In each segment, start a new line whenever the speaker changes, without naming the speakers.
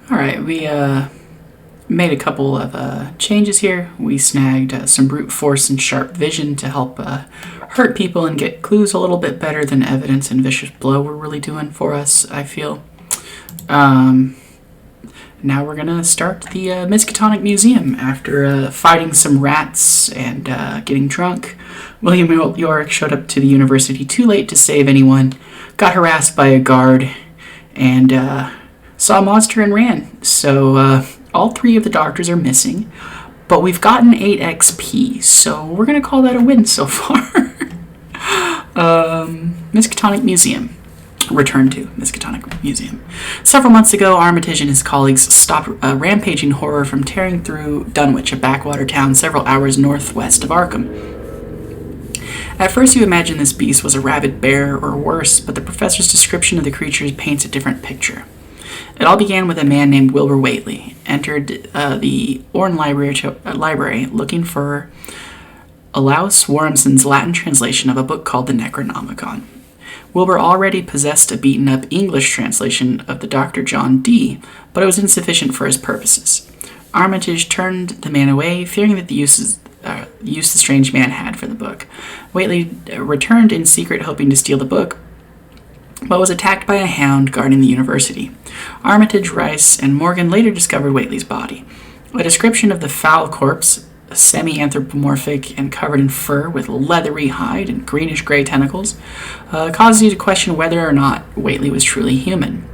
Alright, we made a couple of changes here. We snagged some brute force and sharp vision to help hurt people and get clues a little bit better than evidence and vicious blow were really doing for us, I feel. Now we're gonna start the Miskatonic Museum. After fighting some rats and getting drunk, William Yorick showed up to the university too late to save anyone, got harassed by a guard, and saw a monster and ran. So all 3 of the doctors are missing, but we've gotten 8 XP, so we're gonna call that a win so far. Miskatonic Museum. Return to Miskatonic Museum. Several months ago, Armitage and his colleagues stopped a rampaging horror from tearing through Dunwich, a backwater town several hours northwest of Arkham. At first, you imagine this beast was a rabid bear or worse, but the professor's description of the creature paints a different picture. It all began with a man named Wilbur Whately entered the Orne library looking for Olaus Warmson's Latin translation of a book called the Necronomicon. Wilbur already possessed a beaten-up English translation of the Dr. John Dee, but it was insufficient for his purposes. Armitage turned the man away, fearing that the use the strange man had for the book. Whately returned in secret, hoping to steal the book, but was attacked by a hound guarding the university. Armitage, Rice, and Morgan later discovered Whately's body. A description of the foul corpse, semi-anthropomorphic and covered in fur with leathery hide and greenish-gray tentacles, causes you to question whether or not Whately was truly human.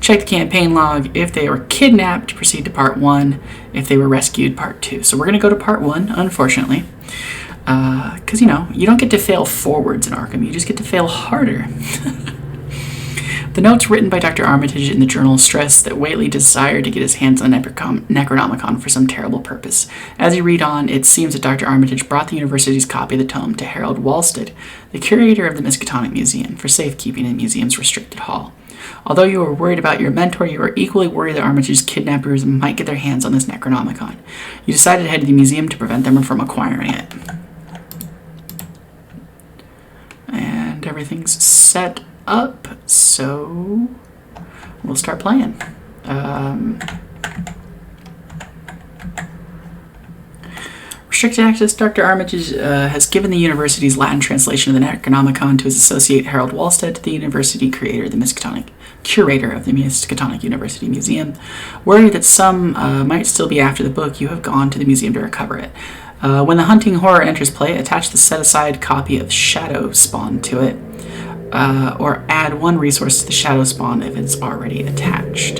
Check the campaign log. If they were kidnapped, proceed to part 1. If they were rescued, part 2. So we're going to go to part 1, unfortunately. Because, you don't get to fail forwards in Arkham. You just get to fail harder. The notes written by Dr. Armitage in the journal stress that Whately desired to get his hands on Necronomicon for some terrible purpose. As you read on, it seems that Dr. Armitage brought the university's copy of the tome to Harold Walstead, the curator of the Miskatonic Museum, for safekeeping in the museum's restricted hall. Although you were worried about your mentor, you were equally worried that Armitage's kidnappers might get their hands on this Necronomicon. You decided to head to the museum to prevent them from acquiring it. And everything's set up, so we'll start playing. Restricted access. Dr. Armitage has given the university's Latin translation of the Necronomicon to his associate Harold Walstead, the university curator of the Miskatonic University Museum. Worried that some might still be after the book, you have gone to the museum to recover it. When the hunting horror enters play, attach the set-aside copy of Shadow Spawn to it, or add 1 resource to the Shadow Spawn if it's already attached.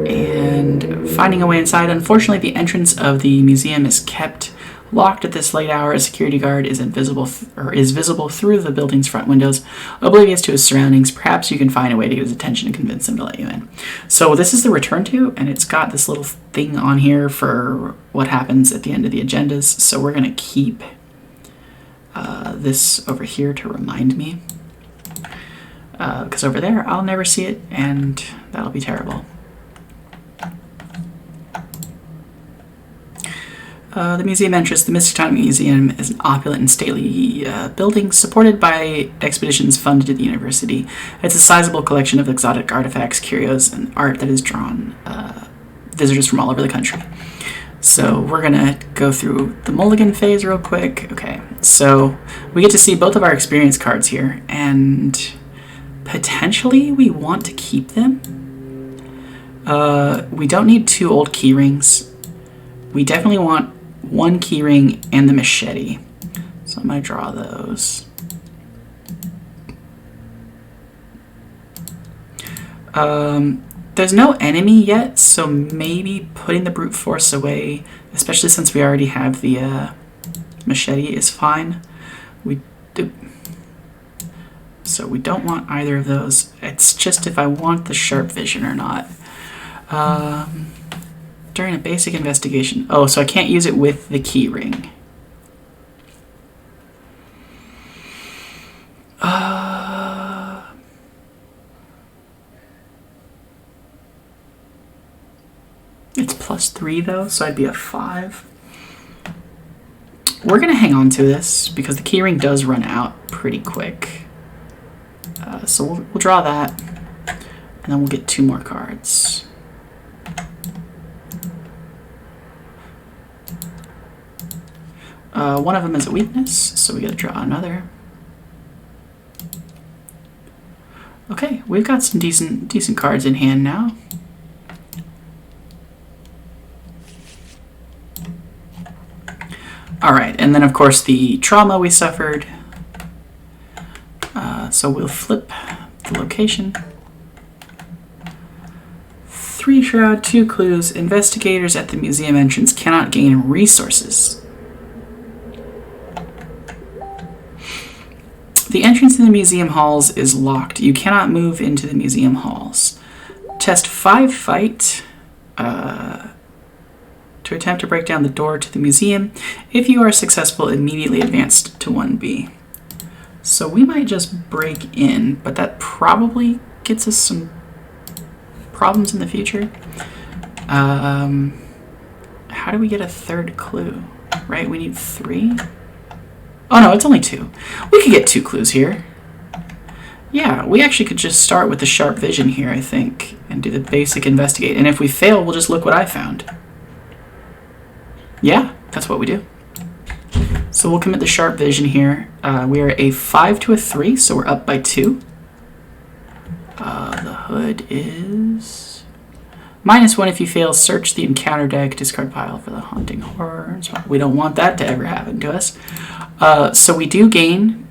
And finding a way inside. Unfortunately, the entrance of the museum is kept locked at this late hour. A security guard is visible through the building's front windows, oblivious to his surroundings. Perhaps you can find a way to get his attention and convince him to let you in. So this is the return to, and it's got this little thing on here for what happens at the end of the agendas. So we're going to keep this over here to remind me, because over there I'll never see it, and that'll be terrible. The museum entrance. The Miskatonic Museum is an opulent and stately building supported by expeditions funded at the university. It's a sizable collection of exotic artifacts, curios, and art that has drawn visitors from all over the country. So we're going to go through the mulligan phase real quick. Okay, so we get to see both of our experience cards here, and potentially we want to keep them. We don't need 2 old key rings. We definitely want 1 key ring and the machete. So I'm going to draw those. There's no enemy yet, so maybe putting the brute force away, especially since we already have the machete, is fine. So we don't want either of those. It's just if I want the sharp vision or not. During a basic investigation. Oh, so I can't use it with the key ring. It's +3 though, so I'd be a 5. We're gonna hang on to this because the key ring does run out pretty quick. So we'll draw that, and then we'll get 2 more cards. One of them is a weakness, so we gotta draw another. Okay, we've got some decent cards in hand now. All right, and then of course the trauma we suffered. So we'll flip the location. 3 shroud, 2 clues. Investigators at the museum entrance cannot gain resources. The entrance to the museum halls is locked. You cannot move into the museum halls. Test 5 fight to attempt to break down the door to the museum. If you are successful, immediately advance to 1B. So we might just break in, but that probably gets us some problems in the future. How do we get a 3rd clue? Right, we need 3. Oh no, it's only 2. We could get 2 clues here. Yeah, we actually could just start with the sharp vision here, I think, and do the basic investigate. And if we fail, we'll just look what I found. Yeah, that's what we do. So we'll commit the sharp vision here. We are a 5 to a 3, so we're up by 2. The hood is -1 if you fail. Search the encounter deck, discard pile for the haunting horrors. We don't want that to ever happen to us. So we do gain.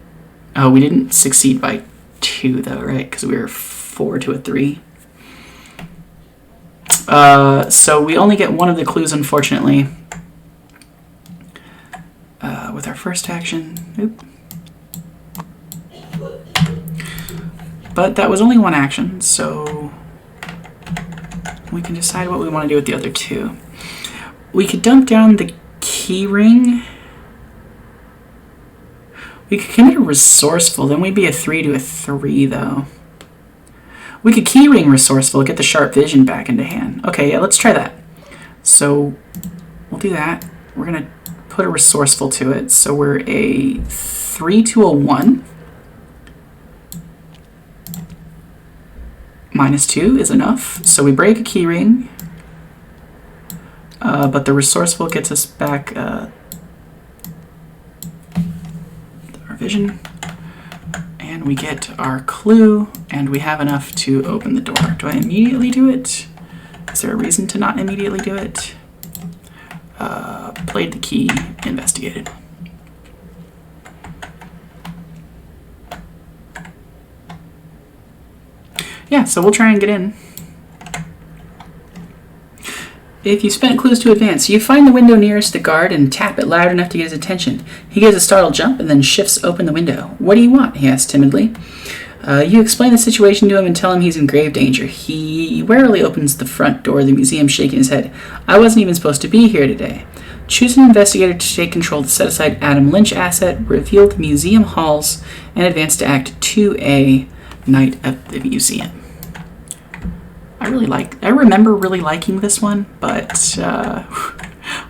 Oh, we didn't succeed by 2 though, right? Because we were 4 to a 3. So we only get 1 of the clues, unfortunately. With our first action. Oop. But that was only 1 action, so we can decide what we want to do with the other 2. We could dump down the key ring. We could commit a resourceful, then we'd be a 3 to a 3 though. We could key ring resourceful, get the sharp vision back into hand. Okay, yeah, let's try that. So we'll do that. We're gonna put a resourceful to it. So we're a 3 to a 1. -2 is enough. So we break a key ring. But the resourceful gets us back our vision. And we get our clue. And we have enough to open the door. Do I immediately do it? Is there a reason to not immediately do it? Played the key, investigated. Yeah, so we'll try and get in. If you spent clues to advance, you find the window nearest the guard and tap it loud enough to get his attention. He gives a startled jump and then shifts open the window. What do you want? He asks timidly. You explain the situation to him and tell him he's in grave danger. He warily opens the front door of the museum, shaking his head. I wasn't even supposed to be here today. Choose an investigator to take control to set aside Adam Lynch asset, reveal the museum halls, and advance to Act 2A, Night of the Museum. I remember really liking this one, but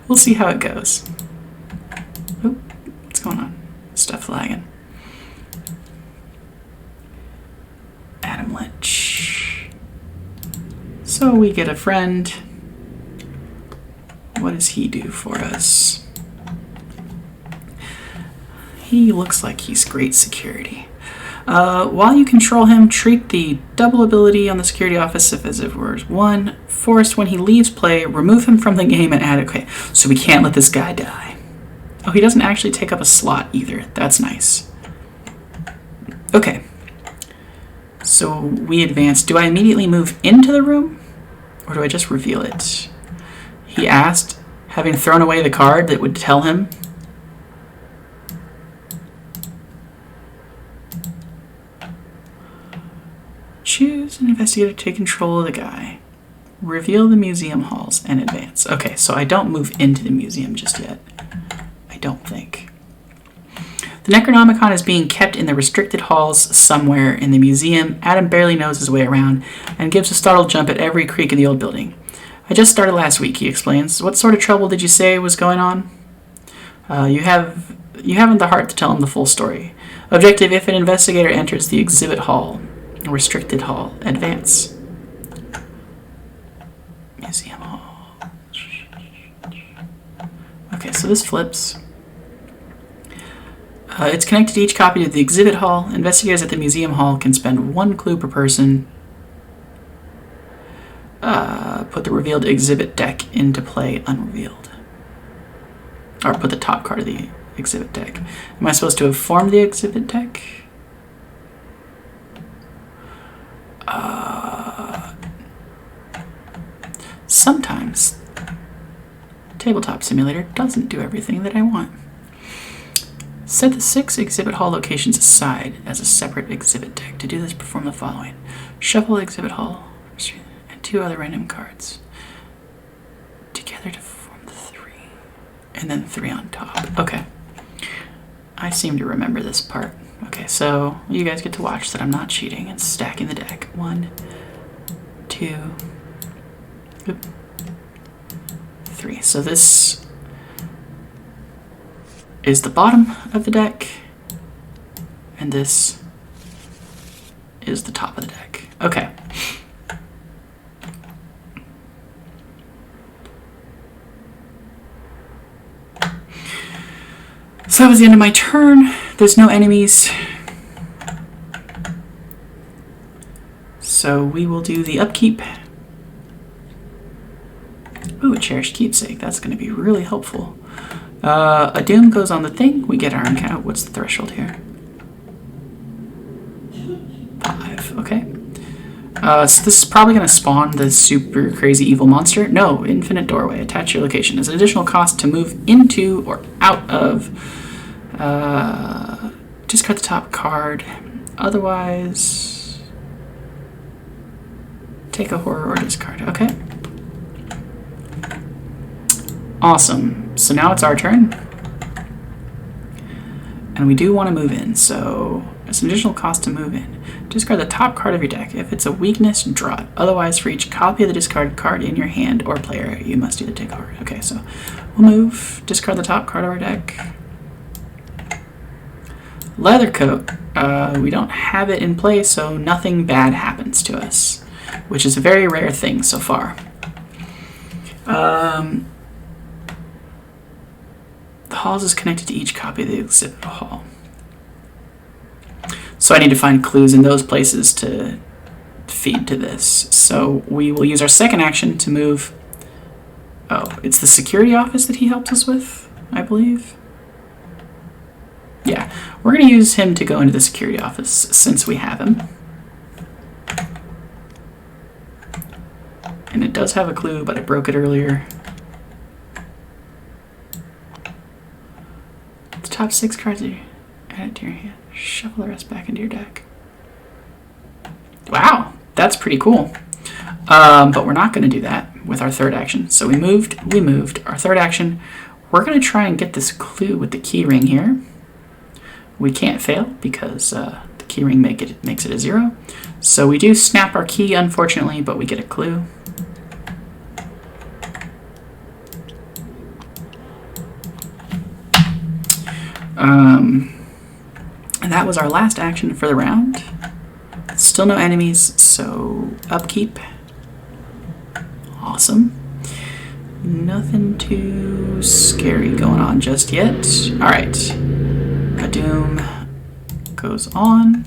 we'll see how it goes. Oh, what's going on? Stuff lagging. Adam Lynch. So we get a friend. What does he do for us? He looks like he's great security. While you control him, treat the double ability on the security office as if it were 1. Forced when he leaves play, remove him from the game and add. Okay, so we can't let this guy die. Oh, he doesn't actually take up a slot either. That's nice. Okay. So we advance. Do I immediately move into the room? Or do I just reveal it? He asked, having thrown away the card that would tell him. Choose an investigator to take control of the guy. Reveal the museum halls and advance. Okay, so I don't move into the museum just yet. I don't think. The Necronomicon is being kept in the restricted halls somewhere in the museum. Adam barely knows his way around and gives a startled jump at every creak in the old building. I just started last week, he explains. What sort of trouble did you say was going on? You haven't the heart to tell him the full story. Objective, if an investigator enters the exhibit hall, restricted hall, advance. Museum hall. Okay, so this flips. It's connected to each copy of the exhibit hall. Investigators at the museum hall can spend 1 clue per person. Put the revealed exhibit deck into play unrevealed. Or put the top card of the exhibit deck. Am I supposed to have formed the exhibit deck? Sometimes Tabletop Simulator doesn't do everything that I want. Set the 6 exhibit hall locations aside as a separate exhibit deck. To do this, perform the following. Shuffle exhibit hall and 2 other random cards together to form the 3. And then 3 on top. Okay. I seem to remember this part. Okay, so you guys get to watch that I'm not cheating and stacking the deck. 1, 2, 3. So this is the bottom of the deck, and this is the top of the deck. Okay. So that was the end of my turn. There's no enemies. So we will do the upkeep. Ooh, a cherished keepsake. That's going to be really helpful. A doom goes on the thing. We get our encounter. What's the threshold here? 5. Okay. So this is probably going to spawn the super crazy evil monster. No, infinite doorway. Attach your location. There's an additional cost to move into or out of. Discard the top card. Otherwise, take a horror or discard. Okay. Awesome. So now it's our turn. And we do want to move in, so it's an additional cost to move in. Discard the top card of your deck. If it's a weakness, draw it. Otherwise, for each copy of the discarded card in your hand or player, you must either take a card. Okay, so we'll move, discard the top card of our deck. Leather coat. We don't have it in play, so nothing bad happens to us, which is a very rare thing so far. The halls is connected to each copy of the exhibit hall. So I need to find clues in those places to feed to this. So we will use our second action to move. Oh, it's the security office that he helped us with, I believe. Yeah, we're going to use him to go into the security office since we have him. And it does have a clue, but I broke it earlier. The top 6 cards you add it to your hand. Shuffle the rest back into your deck. Wow, that's pretty cool. But we're not going to do that with our third action. So we moved. Our third action, we're going to try and get this clue with the key ring here. We can't fail because the key ring makes it a 0. So we do snap our key, unfortunately, but we get a clue. And that was our last action for the round. Still no enemies, so upkeep. Awesome. Nothing too scary going on just yet. All right. A doom goes on.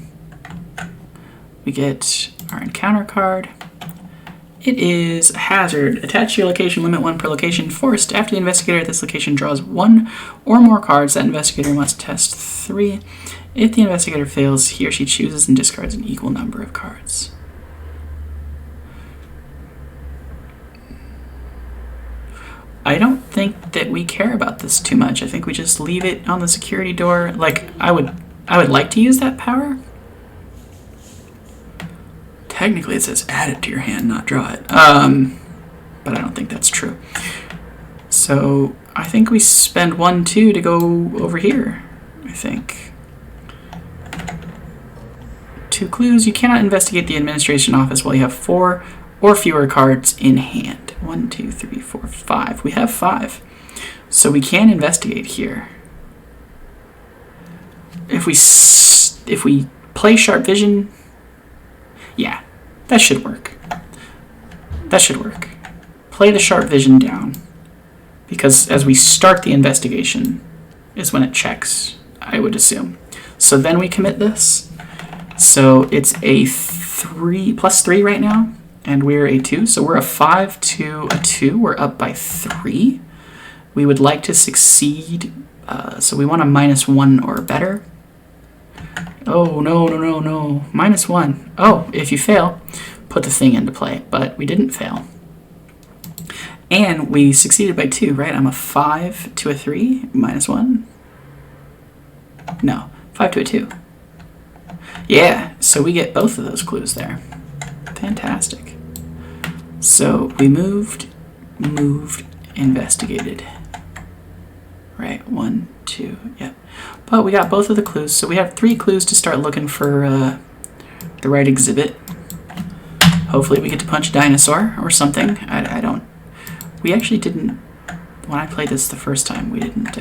We get our encounter card. It is a hazard. Attach to your location, limit 1 per location. Forced. After the investigator at this location draws 1 or more cards, that investigator must test 3. If the investigator fails, he or she chooses and discards an equal number of cards. I don't think that we care about this too much. I think we just leave it on the security door. Like, I would like to use that power. Technically it says add it to your hand, not draw it. But I don't think that's true. So I think we spend 1, 2 to go over here, I think. 2 clues. You cannot investigate the administration office while you have 4 or fewer cards in hand. 1, 2, 3, 4, 5. We have 5. So we can investigate here. If we play sharp vision, yeah, that should work. That should work. Play the sharp vision down, because as we start the investigation is when it checks. I would assume. So then we commit this. So it's a 3 plus 3 right now, and we're a 2. So we're a 5 to a 2. We're up by 3. We would like to succeed, so we want a -1 or better. Oh, no, no, no, no. -1. Oh, if you fail, put the thing into play, but we didn't fail. And we succeeded by 2, right? I'm a 5 to a 3, -1. No, 5 to a 2. Yeah, so we get both of those clues there. Fantastic. So we moved, investigated. Right, 1, 2, yep. But we got both of the clues, so we have 3 clues to start looking for the right exhibit. Hopefully we get to punch a dinosaur or something. I don't... We actually didn't... When I played this the first time, we didn't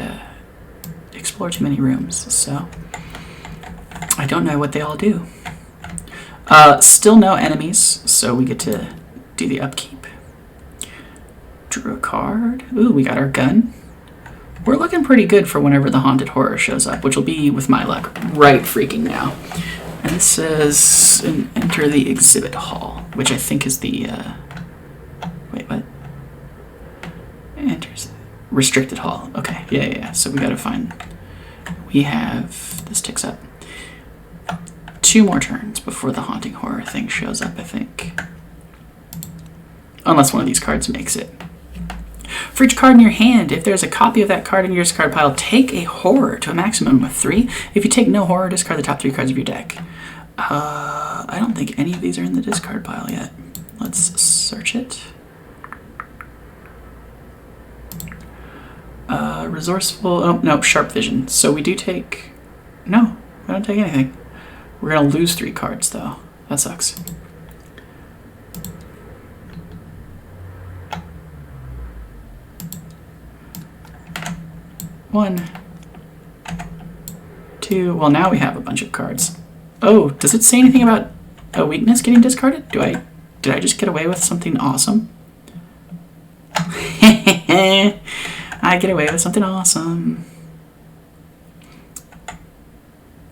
explore too many rooms, so... I don't know what they all do. Still no enemies, so we get to do the upkeep. Drew a card. Ooh, we got our gun. We're looking pretty good for whenever the haunted horror shows up, which will be, with my luck, right freaking now. And it says, enter the exhibit hall, which I think is the, wait, what? Enters restricted hall. Okay, yeah. So we gotta find, we have, this ticks up. 2 more turns before the haunting horror thing shows up, I think. Unless one of these cards makes it. For each card in your hand, if there's a copy of that card in your discard pile, take a horror to a maximum of 3. If you take no horror, discard the top 3 cards of your deck. I don't think any of these are in the discard pile yet. Let's search it. Resourceful, oh no, sharp vision. So we do take, no, we don't take anything. We're gonna lose 3 cards though. That sucks. One, 2, well now we have a bunch of cards. Oh, does it say anything about a weakness getting discarded? Did I just get away with something awesome? I get away with something awesome.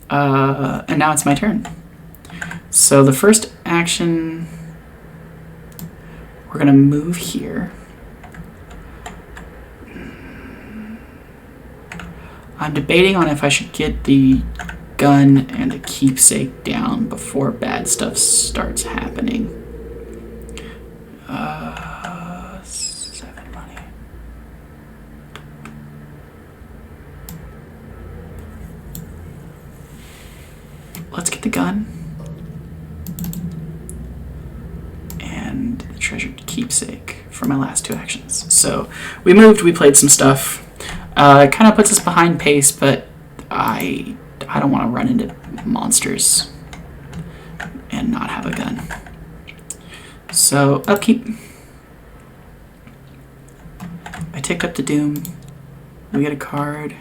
And now it's my turn. So the first action, we're gonna move here. I'm debating on if I should get the gun and the keepsake down before bad stuff starts happening. 7 money. Let's get the gun and the treasured keepsake for my last 2 actions. So we moved, we played some stuff. It kind of puts us behind pace, but I don't want to run into monsters and not have a gun. So upkeep. I tick up the doom. We get a card.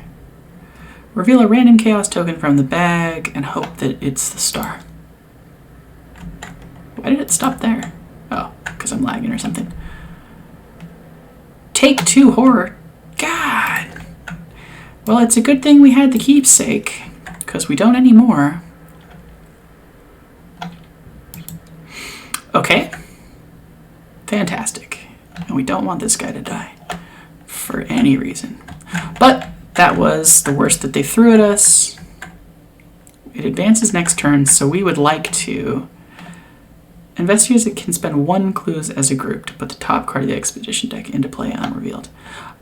Reveal a random chaos token from the bag and hope that it's the star. Why did it stop there? Oh, because I'm lagging or something. Take 2 horror. God. Well, it's a good thing we had the keepsake, because we don't anymore. Okay. Fantastic. And we don't want this guy to die for any reason. But that was the worst that they threw at us. It advances next turn, so we would like to... Investigators can spend 1 clues as a group to put the top card of the expedition deck into play unrevealed.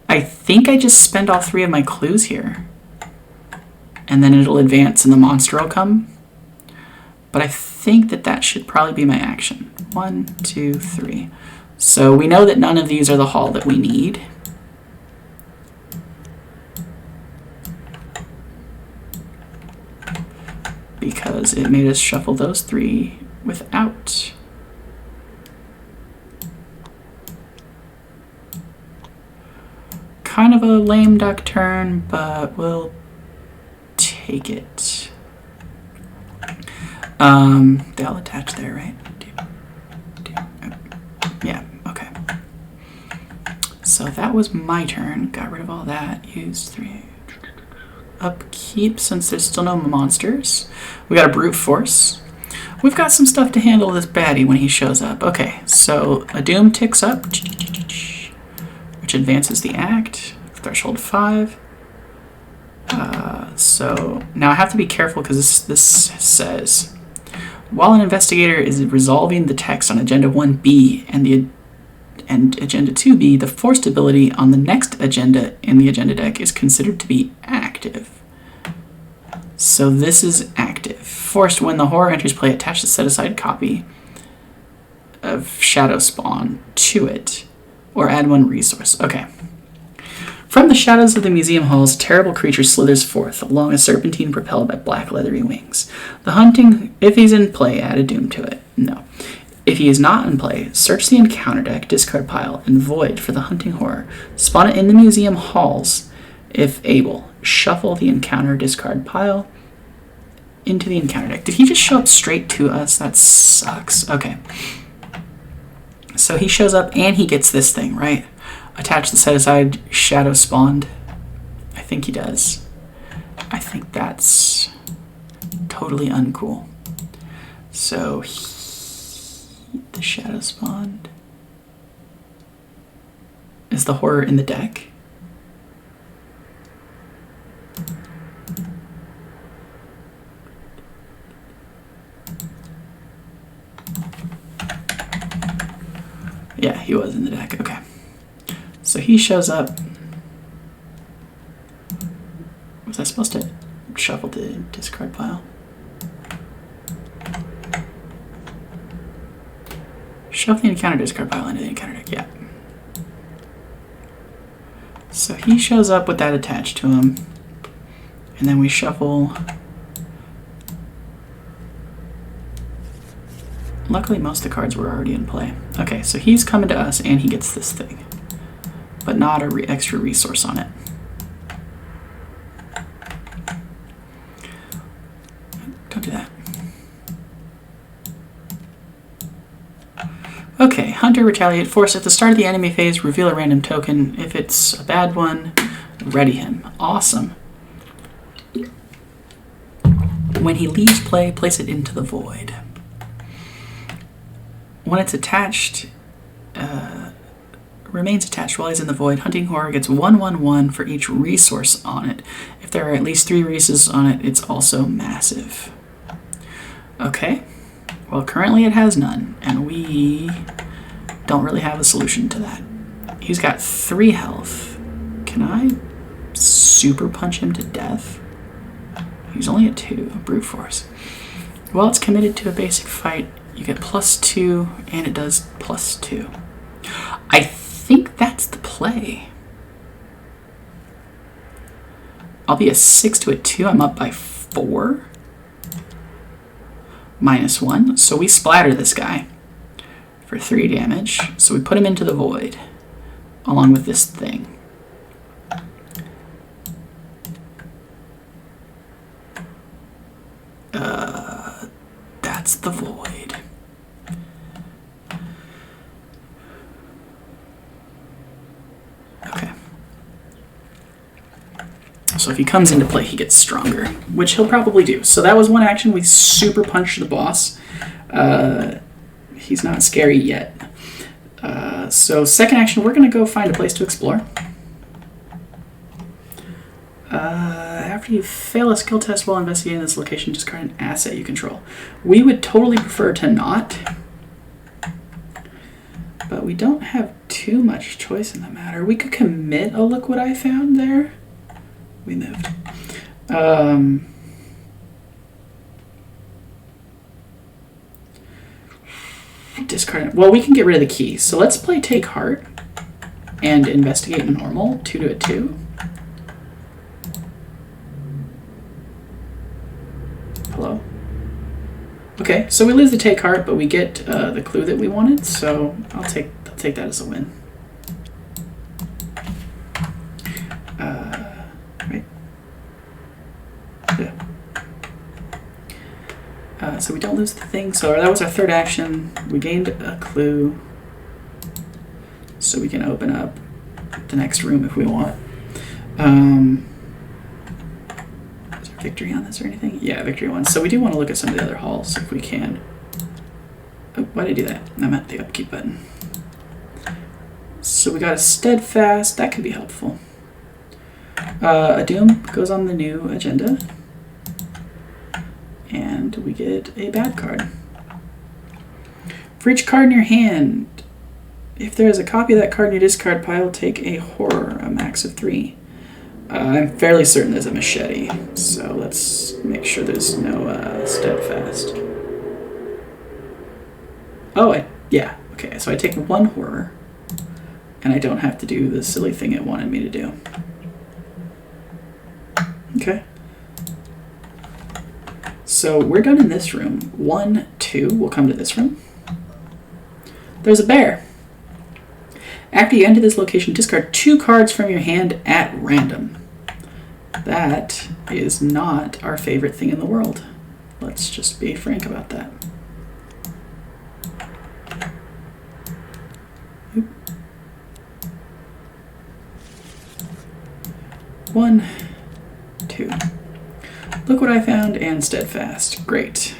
I think I just spend all 3 of my clues here. And then it'll advance and the monster will come. But I think that should probably be my action. 1, 2, 3. So we know that none of these are the hall that we need. Because it made us shuffle those 3 without... Kind of a lame duck turn, but we'll take it. They all attach there, right? Yeah, okay. So that was my turn. Got rid of all that. Used 3. upkeep since there's still no monsters. We got a brute force. We've got some stuff to handle this baddie when he shows up. Okay, so a doom ticks up, which advances the act. Threshold 5. So now I have to be careful because this says, while an investigator is resolving the text on Agenda 1B and Agenda 2B, the forced ability on the next agenda in the agenda deck is considered to be active. So this is active. Forced when the horror enters play, attach the set-aside copy of Shadow Spawn to it, or add 1 resource. Okay. From the shadows of the museum halls, terrible creature slithers forth along a serpentine propelled by black leathery wings. The hunting, if he's in play, add a doom to it. No. If he is not in play, search the encounter deck, discard pile, and void for the hunting horror. Spawn it in the museum halls, if able. Shuffle the encounter discard pile into the encounter deck. Did he just show up straight to us? That sucks. Okay. So he shows up and he gets this thing, right? Attach the set-aside shadow spawned. I think he does. I think that's totally uncool. So the shadow spawned. Is the horror in the deck? Yeah, he was in the deck. Okay. So he shows up. Was I supposed to shuffle the discard pile? Shuffle the encounter discard pile into the encounter deck. Yeah. So he shows up with that attached to him. And then we shuffle. Luckily, most of the cards were already in play. Okay, so he's coming to us and he gets this thing, but not a extra resource on it. Don't do that. Okay, Hunter retaliate. Force at the start of the enemy phase, reveal a random token. If it's a bad one, ready him. Awesome. When he leaves play, place it into the void. When it's attached, remains attached while he's in the void, hunting horror gets 1/1/1 for each resource on it. If there are at least 3 resources on it, it's also massive. Okay. Well, currently it has none, and we don't really have a solution to that. He's got 3 health. Can I super punch him to death? He's only at 2, brute force. Well, it's committed to a basic fight. You get +2, and it does +2. I think that's the play. I'll be a 6 to a 2. I'm up by 4. -1. So we splatter this guy for 3 damage. So we put him into the void along with this thing. That's the void. Okay. So if he comes into play, he gets stronger, which he'll probably do. So that was one action. We super punched the boss. He's not scary yet. So second action, we're going to go find a place to explore. After you fail a skill test while investigating this location, discard an asset you control. We would totally prefer to not, but we don't have too much choice in the matter. We could commit a look what I found there. We moved. Discard. Well, we can get rid of the key. So let's play Take Heart and investigate normal. 2 to a 2. Hello. Okay, so we lose the Take Heart, but we get the clue that we wanted. So I'll take that as a win. Right. Yeah. So we don't lose the thing. So that was our third action. We gained a clue. So we can open up the next room if we want. victory on this or anything? Yeah, victory 1. So we do want to look at some of the other halls if we can. Oh, why did I do that? I'm at the upkeep button. So we got a steadfast. That could be helpful. A doom goes on the new agenda. And we get a bad card. For each card in your hand, if there is a copy of that card in your discard pile, take a horror, a max of 3. I'm fairly certain there's a machete, so let's make sure there's no steadfast. Oh, yeah, okay, so I take 1 horror, and I don't have to do the silly thing it wanted me to do. Okay. So we're done in this room. 1, 2, we'll come to this room. There's a bear. After you enter this location, discard 2 cards from your hand at random. That is not our favorite thing in the world. Let's just be frank about that. Oop. 1, 2. Look what I found, and steadfast. Great.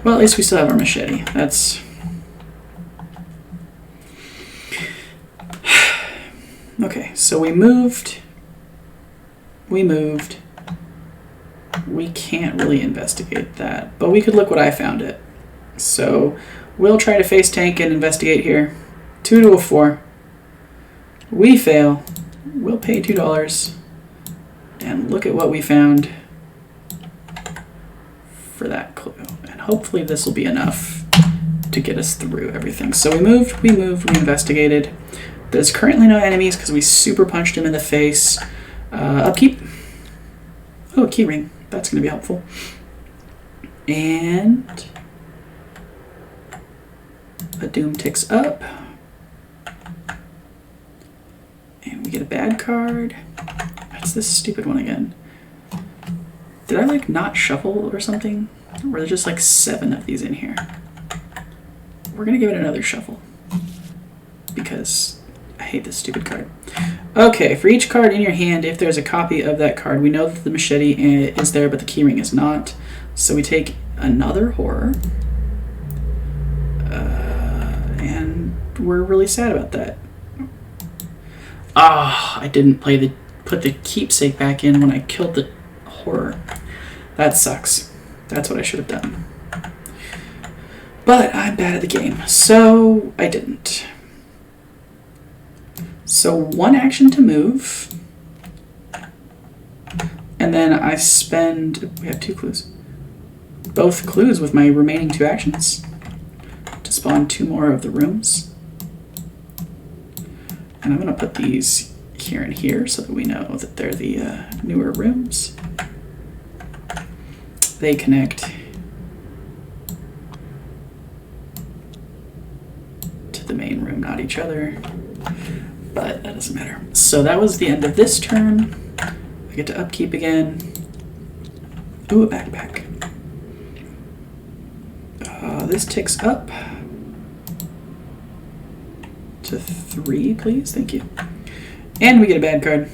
Well, at least we still have our machete. That's... Okay, so we moved. We can't really investigate that, but we could look what I found it. So we'll try to face tank and investigate here. 2 to a 4. We fail. We'll pay $2 and look at what we found for that clue. And hopefully this will be enough to get us through everything. So we moved, we investigated. There's currently no enemies because we super punched him in the face. Upkeep. Oh, a key ring. That's going to be helpful. And a doom ticks up. And we get a bad card. That's this stupid one again. Did I like not shuffle or something? Or are there just like 7 of these in here? We're gonna give it another shuffle because I hate this stupid card. Okay, for each card in your hand, if there's a copy of that card, we know that the machete is there, but the keyring is not. So we take another horror. And we're really sad about that. Ah, I didn't put the keepsake back in when I killed the horror. That sucks. That's what I should have done. But I'm bad at the game, so I didn't. So 1 action to move. And then I spend... We have 2 clues. Both clues with my remaining 2 actions to spawn 2 more of the rooms. And I'm going to put these here and here so that we know that they're the newer rooms. They connect to the main room, not each other. But that doesn't matter. So that was the end of this turn. I get to upkeep again. Ooh, a backpack. This ticks up to 3, please. Thank you. And we get a bad card.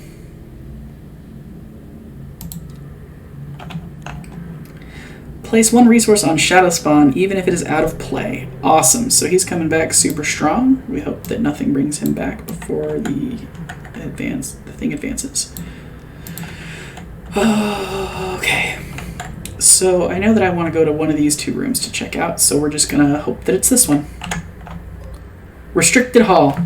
Place 1 resource on Shadow Spawn, even if it is out of play. Awesome. So he's coming back super strong. We hope that nothing brings him back before the thing advances. Okay. So I know that I want to go to one of these 2 rooms to check out, so we're just going to hope that it's this one. Restricted Hall.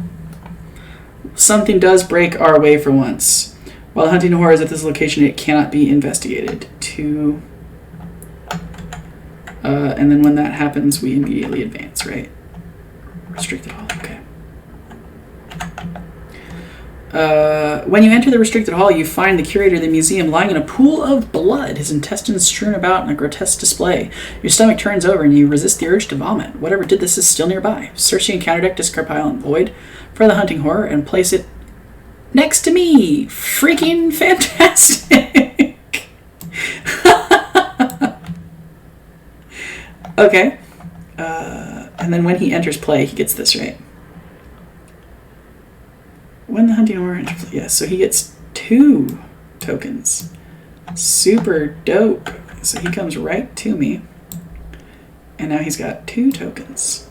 Something does break our way for once. While hunting horrors at this location, it cannot be investigated. 2... and then when that happens, we immediately advance, right? Restricted Hall, okay. When you enter the Restricted Hall, you find the curator of the museum lying in a pool of blood, his intestines strewn about in a grotesque display. Your stomach turns over and you resist the urge to vomit. Whatever did this is still nearby. Search the encounter deck, discard pile, and void for the hunting horror, and place it next to me. Freaking fantastic! Okay. And then when he enters play, he gets this, right?
when the hunting orange. Yeah, so he gets 2 tokens. Super dope. So he comes right to me. And now he's got 2 tokens.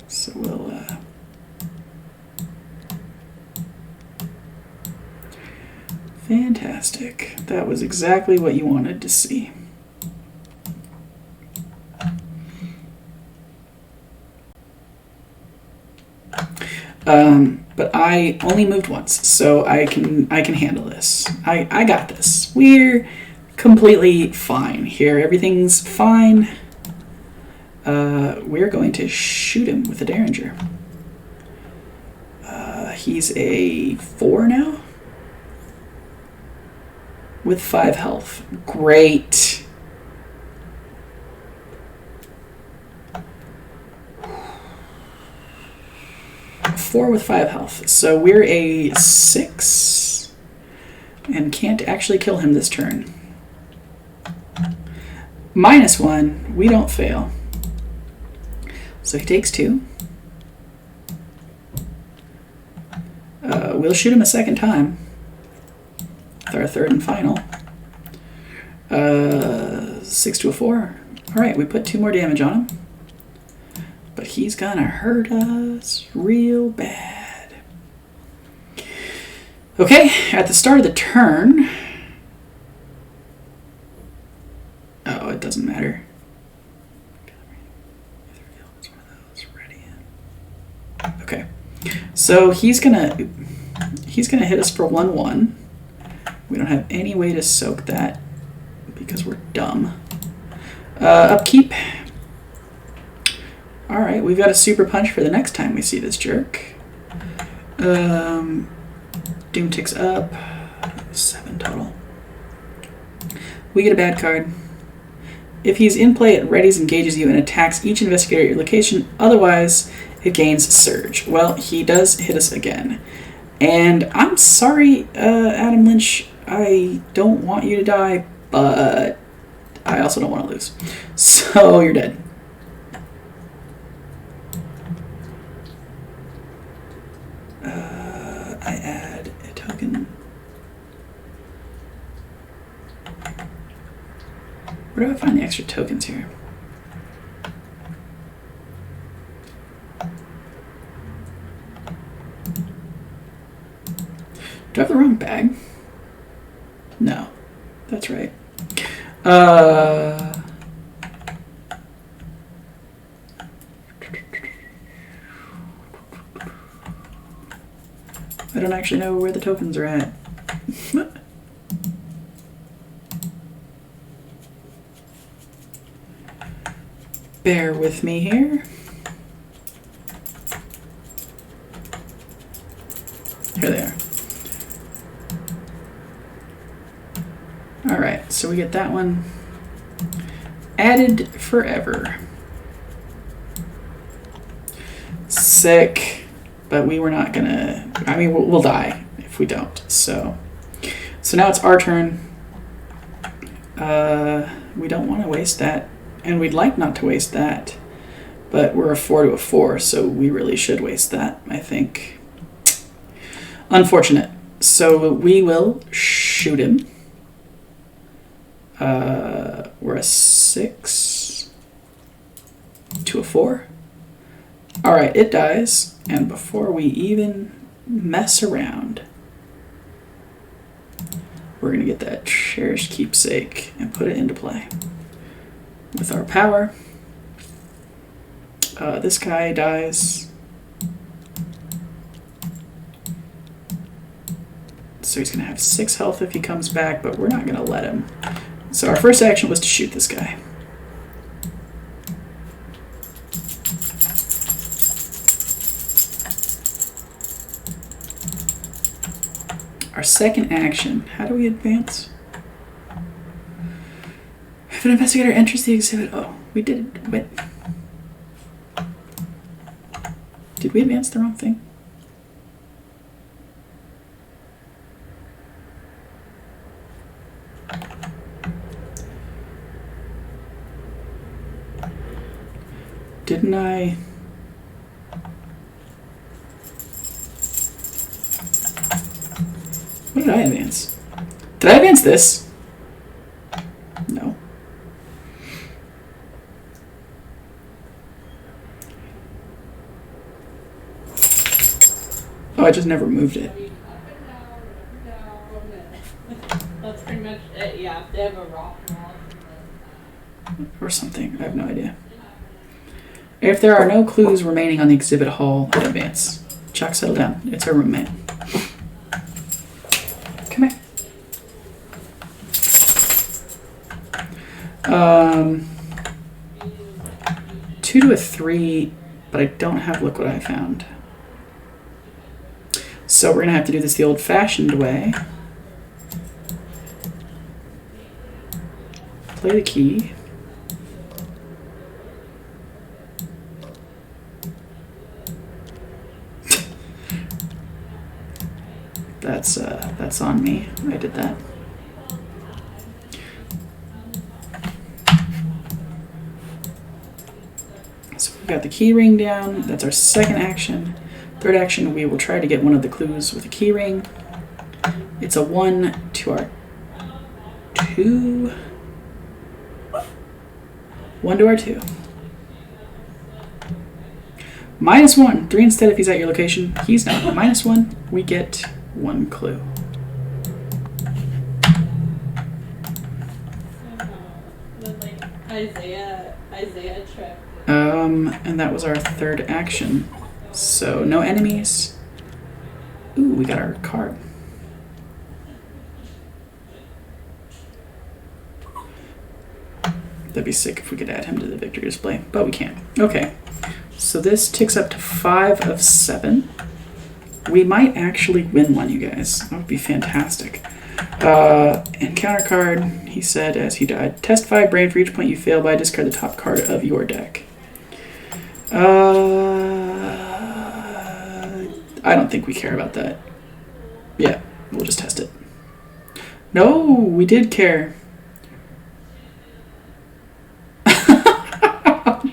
So we'll... Fantastic. That was exactly what you wanted to see. But I only moved once, so I can handle this. I got this. We're completely fine here. Everything's fine. We're going to shoot him with a Derringer. He's a 4 now with 5 health. Great. Four with 5 health. So we're a 6 and can't actually kill him this turn. -1, we don't fail. So he takes 2. We'll shoot him a second time. With our third and final. 6 to a 4. Alright, we put 2 more damage on him. But he's gonna hurt us real bad. Okay, at the start of the turn... Oh, it doesn't matter. Okay, so he's gonna hit us for 1/1. We don't have any way to soak that because we're dumb. Upkeep. Alright, we've got a super punch for the next time we see this jerk. Doom ticks up. 7 total. We get a bad card. If he's in play, it readies, engages you, and attacks each investigator at your location. Otherwise, it gains Surge. Well, he does hit us again. And I'm sorry, Adam Lynch. I don't want you to die, but I also don't want to lose. So you're dead. I add a token. Where do I find the extra tokens here? Do I have the wrong bag? No, that's right. I don't actually know where the tokens are at. Bear with me here. Here they are. Alright, so we get that one added forever. Sick. But we were not gonna... I mean, we'll die if we don't. So now it's our turn. We don't want to waste that. And we'd like not to waste that. But we're a 4 to a 4, so we really should waste that, I think. Unfortunate. So we will shoot him. We're a 6 to a 4. Alright, it dies. And before we even mess around, we're going to get that cherished keepsake and put it into play. With our power, this guy dies. So he's going to have 6 health if he comes back, but we're not going to let him. So our first action was to shoot this guy. Our second action, how do we advance? If an investigator enters the exhibit, oh, we did, wait. Did we advance the wrong thing? Didn't I? I advance? Did I advance this? No. Oh, I just never moved it.
That's pretty much it, yeah. They have a rock wall.
Or something. I have no idea. If there are no clues remaining on the exhibit hall, I advance. Chuck, settle down. It's our roommate. Come here. 2 to a 3, but I don't have look what I found. So we're going to have to do this the old-fashioned way. Play the key. That's on me. I did that. So we've got the key ring down. That's our second action. Third action, we will try to get one of the clues with a key ring. It's a 1 to our 2. 1 to our 2. -1. 3 instead if he's at your location. He's not. -1. We get 1 clue.
Isaiah trip.
And that was our third action. So no enemies. Ooh, we got our card. That'd be sick if we could add him to the victory display, but we can't. Okay, so this ticks up to 5 of 7. We might actually win one, you guys. That would be fantastic. Encounter card, he said as he died. Test 5 brain for each point you fail by. Discard the top card of your deck. I don't think we care about that. Yeah, we'll just test it. No, we did care.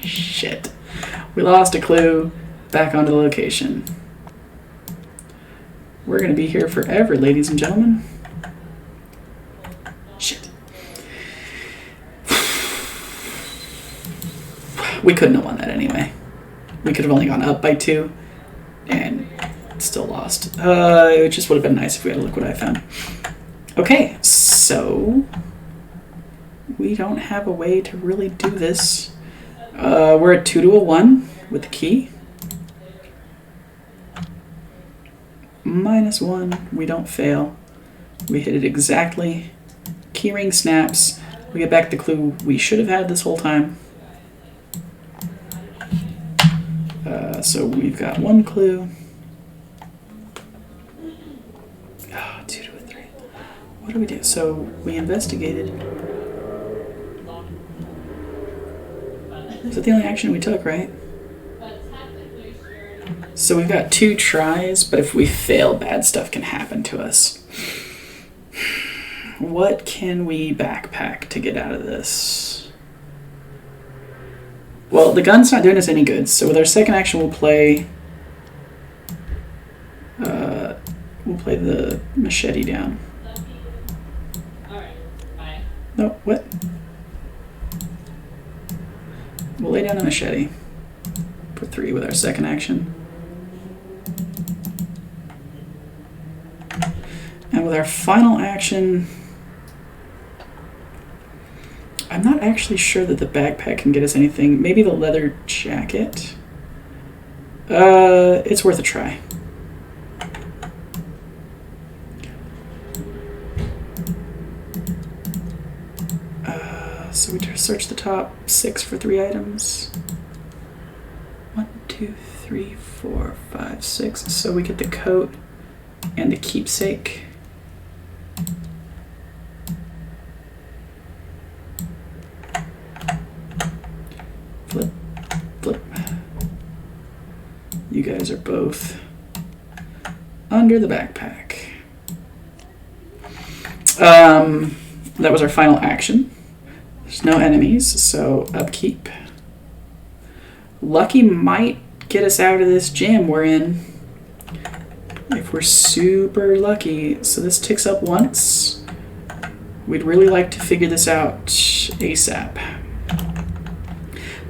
Shit. We lost a clue. Back onto the location. We're going to be here forever, ladies and gentlemen. Shit. We couldn't have won that anyway. We could have only gone up by 2 and still lost. It just would have been nice if we had a look what I found. Okay, so we don't have a way to really do this. We're at 2 to a 1 with the key. -1, we don't fail. We hit it exactly. Keyring snaps. We get back the clue we should have had this whole time. So we've got 1 clue. 2 to a 3. What do we do? So we investigated. Is that the only action we took, right? So we've got 2 tries, but if we fail, bad stuff can happen to us. What can we backpack to get out of this? Well, the gun's not doing us any good, so with our second action we'll play the machete down.
Alright, bye.
No, what? We'll lay down a machete. For 3 with our second action. And with our final action, I'm not actually sure that the backpack can get us anything. Maybe the leather jacket. It's worth a try. So we search the top 6 for 3 items. 1, 2, 3, 4, 5, 6. So we get the coat and the keepsake. Flip, flip. You guys are both under the backpack. That was our final action. There's no enemies, so upkeep. Lucky might get us out of this jam we're in. if we're super lucky. So this ticks up once. We'd really like to figure this out ASAP.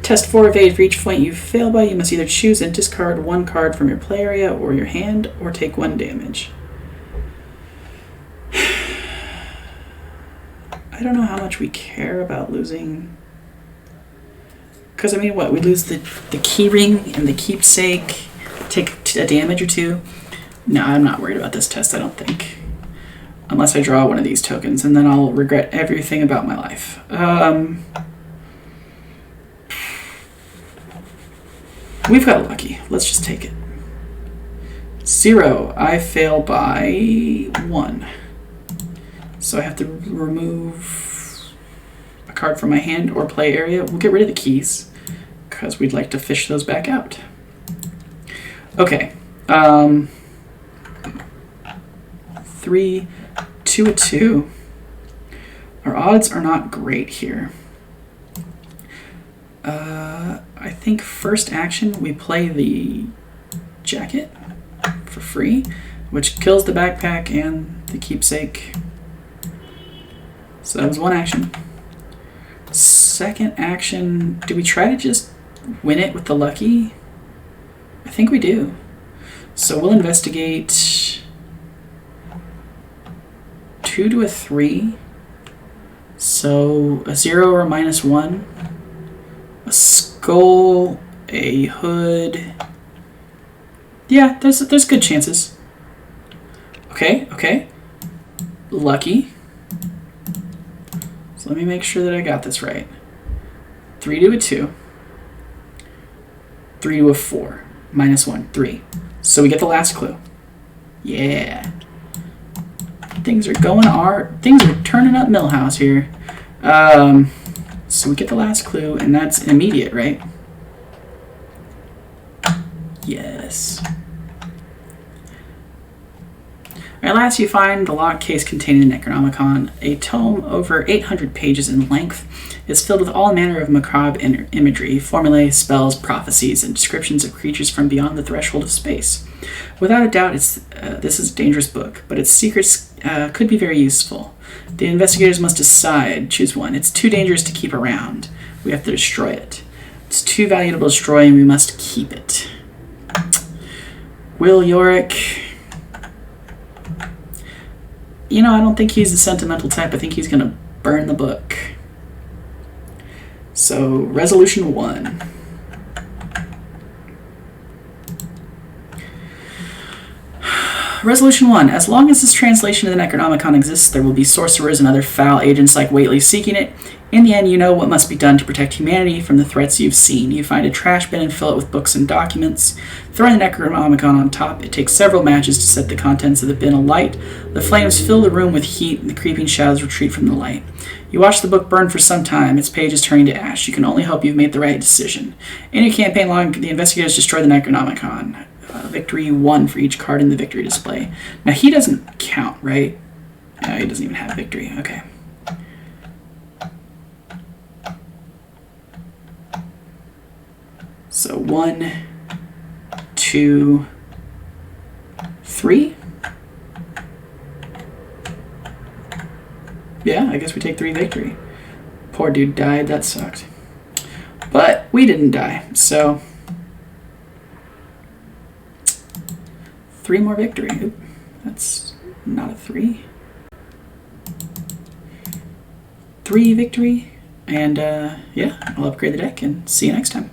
Test 4 evade. For each point you fail by, you must either choose and discard 1 card from your play area or your hand, or take 1 damage. I don't know how much we care about losing. Because, I mean, what? We lose the key ring and the keepsake, take a damage or 2. No, I'm not worried about this test, I don't think. Unless I draw one of these tokens, and then I'll regret everything about my life. We've got a lucky. Let's just take it. 0. I fail by 1. So I have to remove a card from my hand or play area. We'll get rid of the keys, because we'd like to fish those back out. Okay. 3, 2, a 2. Our odds are not great here. I think first action we play the jacket for free, which kills the backpack and the keepsake. So that was one action. Second action, do we try to just win it with the lucky? I think we do. So we'll investigate 2 to a 3. So a 0 or a -1. A skull, a hood. Yeah, there's good chances. Okay. Lucky. So let me make sure that I got this right. 3 to a 2. 3 to a 4. -1, 3. So we get the last clue. Yeah. Things are turning up Millhouse here. So we get the last clue, and that's immediate, right? Yes. At last you find the locked case containing the Necronomicon. A tome over 800 pages in length is filled with all manner of macabre imagery, formulae, spells, prophecies, and descriptions of creatures from beyond the threshold of space. Without a doubt, this is a dangerous book, but its secrets could be very useful. The investigators must choose one. It's too dangerous to keep around. We have to destroy it. It's too valuable to destroy, and we must keep it. Will Yorick... You know, I don't think he's the sentimental type. I think he's going to burn the book. So, resolution 1. Resolution 1. As long as this translation of the Necronomicon exists, there will be sorcerers and other foul agents like Whately seeking it. In the end, you know what must be done to protect humanity from the threats you've seen. You find a trash bin and fill it with books and documents. Throwing the Necronomicon on top, it takes several matches to set the contents of the bin alight. The flames fill the room with heat, and the creeping shadows retreat from the light. You watch the book burn for some time, its pages turning to ash. You can only hope you've made the right decision. In your campaign log, the investigators destroy the Necronomicon. Victory 1 for each card in the victory display. Now, he doesn't count, right? No, he doesn't even have victory. Okay. So 1, 2, 3. Yeah, I guess we take 3 victory. Poor dude died. That sucked. But we didn't die, so 3 more victory. Oop, that's not a 3. 3 victory. And yeah, I'll upgrade the deck and see you next time.